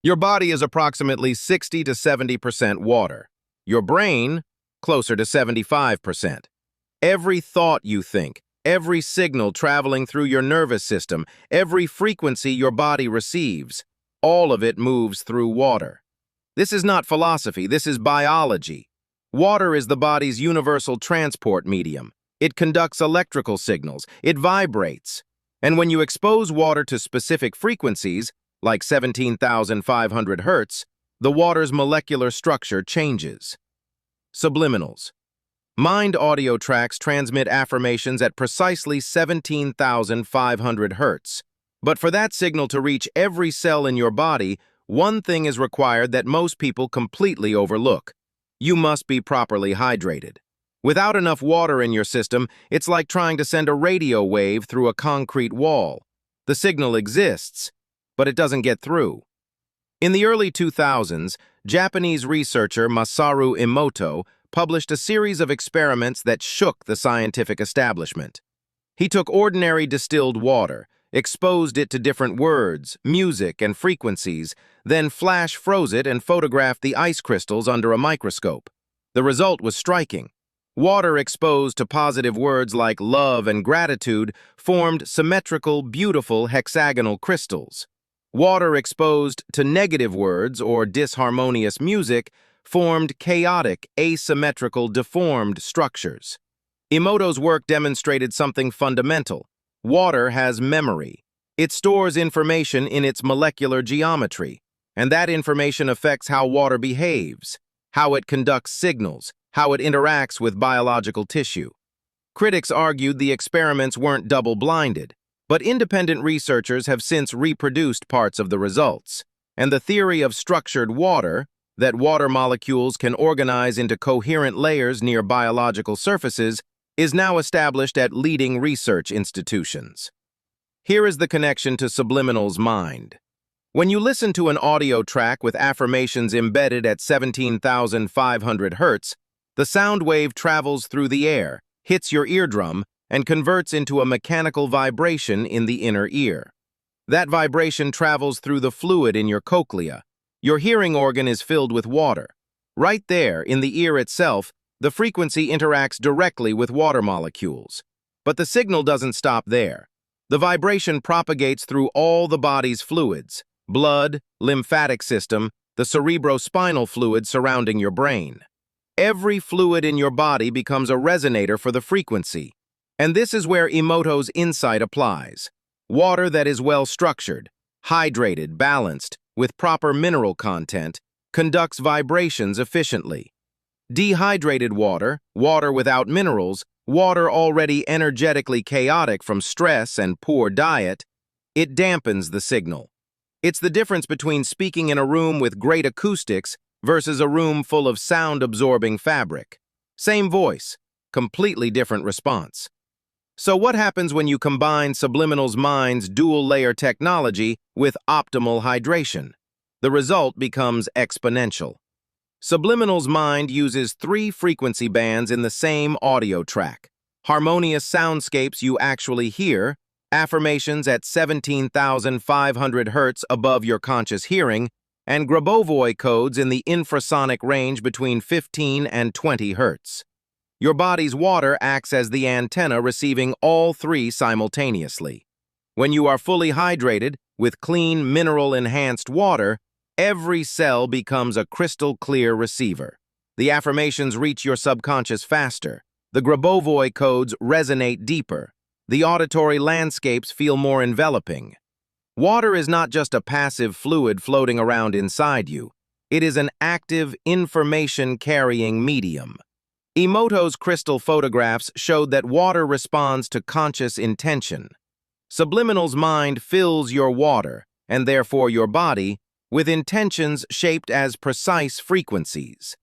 Your body is approximately 60 to 70% water. Your brain, closer to 75%. Every thought you think, every signal traveling through your nervous system, every frequency your body receives, all of it moves through water. This is not philosophy, this is biology. Water is the body's universal transport medium. It conducts electrical signals, it vibrates. And when you expose water to specific frequencies, like 17,500 Hertz, the water's molecular structure changes. Subliminals. Mind audio tracks transmit affirmations at precisely 17,500 Hertz. But for that signal to reach every cell in your body, one thing is required that most people completely overlook. You must be properly hydrated. Without enough water in your system, it's like trying to send a radio wave through a concrete wall. The signal exists, but it doesn't get through. In the early 2000s, Japanese researcher Masaru Emoto published a series of experiments that shook the scientific establishment. He took ordinary distilled water, exposed it to different words, music, and frequencies, then flash froze it and photographed the ice crystals under a microscope. The result was striking. Water exposed to positive words like love and gratitude formed symmetrical, beautiful hexagonal crystals. Water exposed to negative words or disharmonious music formed chaotic, asymmetrical, deformed structures. Emoto's work demonstrated something fundamental. Water has memory. It stores information in its molecular geometry, and that information affects how water behaves, how it conducts signals, how it interacts with biological tissue. Critics argued the experiments weren't double-blinded, but independent researchers have since reproduced parts of the results, and the theory of structured water, that water molecules can organize into coherent layers near biological surfaces, is now established at leading research institutions. Here is the connection to Subliminal's mind. When you listen to an audio track with affirmations embedded at 17,500 Hertz, the sound wave travels through the air, hits your eardrum, and converts into a mechanical vibration in the inner ear. That vibration travels through the fluid in your cochlea. Your hearing organ is filled with water. Right there, in the ear itself, the frequency interacts directly with water molecules. But the signal doesn't stop there. The vibration propagates through all the body's fluids: blood, lymphatic system, the cerebrospinal fluid surrounding your brain. Every fluid in your body becomes a resonator for the frequency. And this is where Emoto's insight applies. Water that is well-structured, hydrated, balanced, with proper mineral content, conducts vibrations efficiently. Dehydrated water, water without minerals, water already energetically chaotic from stress and poor diet, it dampens the signal. It's the difference between speaking in a room with great acoustics versus a room full of sound-absorbing fabric. Same voice, completely different response. So what happens when you combine Subliminal's mind's dual-layer technology with optimal hydration? The result becomes exponential. Subliminal's mind uses 3 frequency bands in the same audio track: harmonious soundscapes you actually hear, affirmations at 17,500 Hertz above your conscious hearing, and Grabovoi codes in the infrasonic range between 15 and 20 Hertz. Your body's water acts as the antenna receiving all 3 simultaneously. When you are fully hydrated, with clean, mineral-enhanced water, every cell becomes a crystal-clear receiver. The affirmations reach your subconscious faster. The Grabovoi codes resonate deeper. The auditory landscapes feel more enveloping. Water is not just a passive fluid floating around inside you. It is an active, information-carrying medium. Emoto's crystal photographs showed that water responds to conscious intention. Subliminal's mind fills your water, and therefore your body, with intentions shaped as precise frequencies.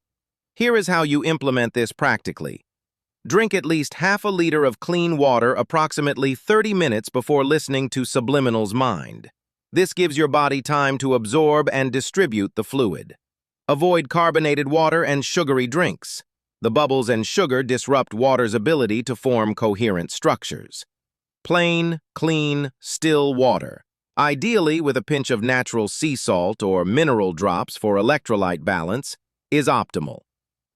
Here is how you implement this practically. Drink at least half a liter of clean water approximately 30 minutes before listening to Subliminal's mind. This gives your body time to absorb and distribute the fluid. Avoid carbonated water and sugary drinks. The bubbles and sugar disrupt water's ability to form coherent structures. Plain, clean, still water. ideally with a pinch of natural sea salt or mineral drops for electrolyte balance, is optimal.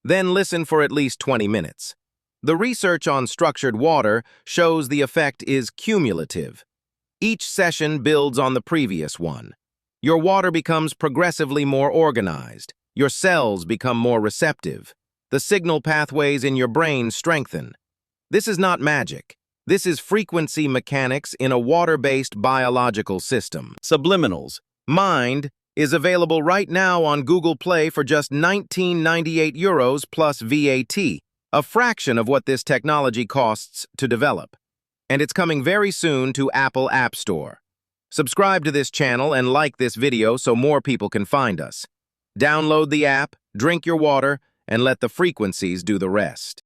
Then listen for at least 20 minutes. The research on structured water shows the effect is cumulative. Each session builds on the previous one. Your water becomes progressively more organized. Your cells become more receptive. The signal pathways in your brain strengthen. This is not magic. This is frequency mechanics in a water-based biological system. Subliminals. Mind is available right now on Google Play for just €19.98 plus VAT, a fraction of what this technology costs to develop. And it's coming very soon to Apple App Store. Subscribe to this channel and like this video so more people can find us. Download the app, drink your water, and let the frequencies do the rest.